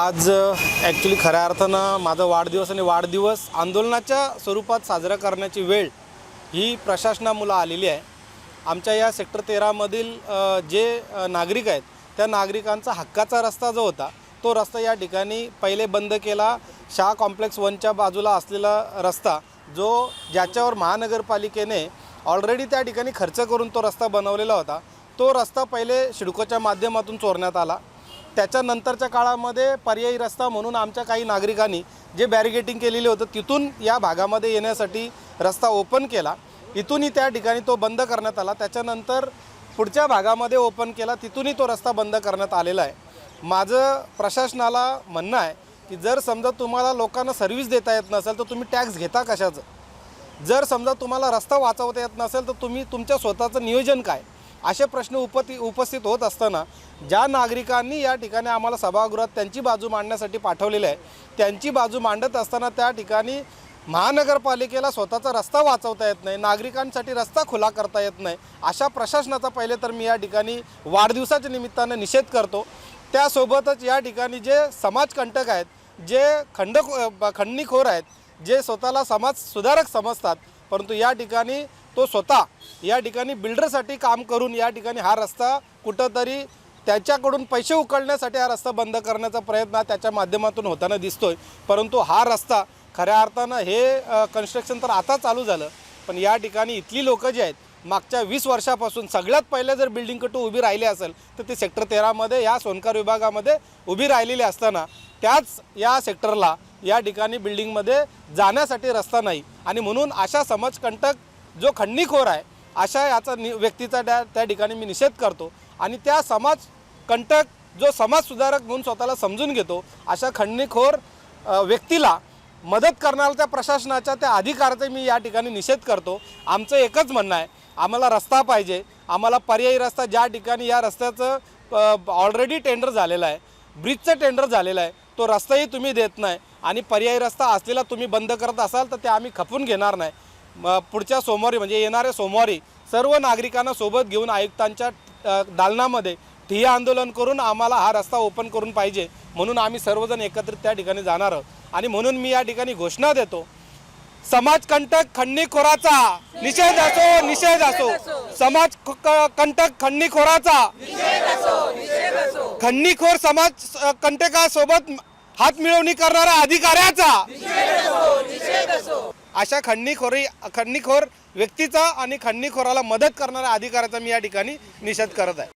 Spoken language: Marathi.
आज ॲक्च्युली खऱ्या अर्थानं माझा वाढदिवस आणि वाढदिवस आंदोलनाच्या स्वरूपात साजरा करण्याची वेळ ही प्रशासनामुळे आलेली आहे। आमच्या या सेक्टर 13 मधील जे नागरिक आहेत त्या नागरिकांचा हक्काचा रस्ता जो होता तो रस्ता या ठिकाणी पहिले बंद केला। शाह कॉम्प्लेक्स 1च्या बाजूला असलेला रस्ता जो ज्याच्यावर महानगरपालिकेने ऑलरेडी त्या ठिकाणी खर्च करून तो रस्ता बनवलेला होता, तो रस्ता पहिले सिडकोच्या माध्यमातून चोरण्यात आला। त्याच्यानंतरच्या काळामध्ये पर्यायी रस्ता म्हणून आमच्या काही नागरिकांनी जे बॅरिगेटिंग केलेले होतं तिथून या भागामध्ये येण्यासाठी रस्ता ओपन केला। इथूनही त्या ठिकाणी तो बंद करण्यात आला। त्याच्यानंतर पुढच्या भागामध्ये ओपन केला, तिथूनही तो रस्ता बंद करण्यात आलेला आहे। माझं प्रशासनाला म्हणणं आहे की जर समजा तुम्हाला लोकांना सर्व्हिस देता येत नसेल तर तुम्ही टॅक्स घेता कशाचं? जर समजा तुम्हाला रस्ता वाचवता येत नसेल तर तुम्ही तुमच्या स्वतःचं नियोजन काय? असे प्रश्न उपस्थित होत असताना ज्या नागरिकांनी या ठिकाणी आम्हाला सभागृहात त्यांची बाजू मांडण्यासाठी पाठवलेले आहे, त्यांची बाजू मांडत असताना त्या ठिकाणी महानगरपालिकेला स्वतःचा रस्ता वाचवता येत नाही, नागरिकांसाठी रस्ता खुला करता येत नाही, अशा प्रशासनाचा पहिले तर मी या ठिकाणी वाढदिवसाच्या निमित्ताने निषेध करतो। त्यासोबतच या ठिकाणी जे समाजकंटक आहेत, जे खंडणीखोर आहेत, जे स्वतःला समाज सुधारक समजतात, परंतु या ठिकाणी तो स्वतः या ठिकाणी बिल्डरसाठी काम करून या ठिकाणी हा रस्ता कुठंतरी त्याच्याकडून पैसे उकळण्यासाठी हा रस्ता बंद करण्याचा प्रयत्न त्याच्या माध्यमातून होताना दिसतोय। परंतु हा रस्ता खऱ्या अर्थानं हे कन्स्ट्रक्शन तर आता चालू झालं, पण या ठिकाणी इथली लोक जे आहेत मागच्या 20 वर्षापासून सगळ्यात पहिले जर बिल्डिंग कटू उभी राहिली असेल तर ते सेक्टर 13 मध्ये या सोनकार विभागामध्ये उभी राहिलेली असताना त्याच या सेक्टरला या ठिकाणी बिल्डिंगमध्ये जाण्यासाठी रस्ता नाही। आणि म्हणून अशा समाजकंटक जो खंडणीखोर आहे अशा याचा व्यक्तीचा त्या ठिकाणी मी निषेध करतो। आणि त्या समाजकंटक जो समाज सुधारक म्हणून स्वतःला समजून घेतो अशा खंडणीखोर व्यक्तीला मदत करणाऱ्या त्या प्रशासनाच्या त्या अधिकाराचा मी या ठिकाणी निषेध करतो। आमचं एकच म्हणणं आहे, आम्हाला रस्ता पाहिजे, आम्हाला पर्यायी रस्ता। ज्या ठिकाणी या रस्त्याचं ऑलरेडी टेंडर झालेलं आहे, ब्रिजचं टेंडर झालेलं आहे, तो रस्ताही तुम्ही देत नाही आणि पर्यायी रस्ता असलेला तुम्ही बंद करत असाल तर ते आम्ही खपून घेणार नाही। पुढच्या सोमवारी म्हणजे येणाऱ्या सोमवारी सर्व नागरिकांना सोबत घेऊन आयुक्तांच्या दालनामध्ये ठिय्या आंदोलन करून आम्हाला हा रस्ता ओपन करून पाहिजे, म्हणून आम्ही सर्वजण एकत्रित त्या ठिकाणी जाणार आहोत। आणि म्हणून मी या ठिकाणी घोषणा देतो, समाजकंटक खंडणीखोराचा निषेध असो, निषेध असो, समाजकंटक खंडणीखोराचा, खंडणीखोर समाजकंटकासोबत हात मिळवणी करणाऱ्या अधिकाऱ्याचा, अशा खंडणीखोर व्यक्तीचा आणि खंडणीखोराला मदत करणाऱ्या अधिकाऱ्याचा मी या ठिकाणी निषेध करत आहे।